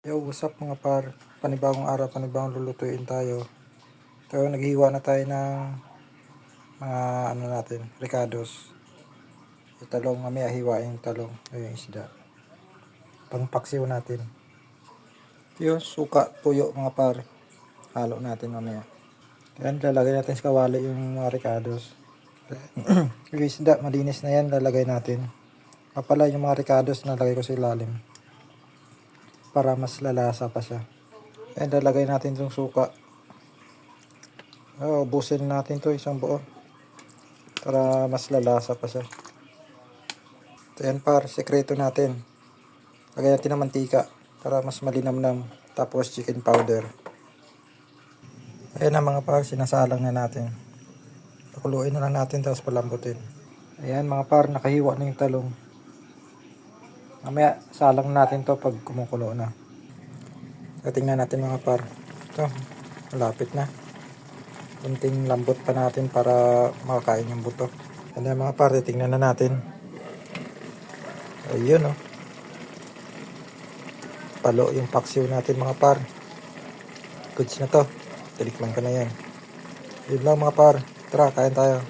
Yo, what's up mga par? Panibagong araw, panibagong lulutuin tayo. Ito, naghihiwa na tayo ng mga ricados. Yung talong, mamaya hiwain yung talong. Ayun yung isda. Pangpaksiw natin. Yung suka, tuyo mga par. Halo natin mamaya. Yan, lalagay natin sa kawali yung mga ricados. Yung isda, malinis na yan, lalagay natin. Kapala yung mga ricados, nalagay ko sa ilalim. Para mas lalasa pa siya. And lalagay natin itong suka. Ubusin natin to isang buo. Para mas lalasa pa siya. Ito yan par, sekreto natin. Lagay natin ng mantika. Para mas malinamnam. Tapos chicken powder. Ayan na mga par, sinasalang na natin. Pakuluin na lang natin tapos palambutin. Ayan mga par, nakahiwa na yung talong. Mamaya salang natin to pag kumukulo na. Tingnan natin mga par. Ito, malapit na. Kunting lambot pa natin para makakain yung buto. Ayan mga par, tingnan na natin. Ayun oh. Palo yung paksiw natin mga par. Goods na to. Tilikman ko na yan. Yun lang mga par. Tara, kain tayo.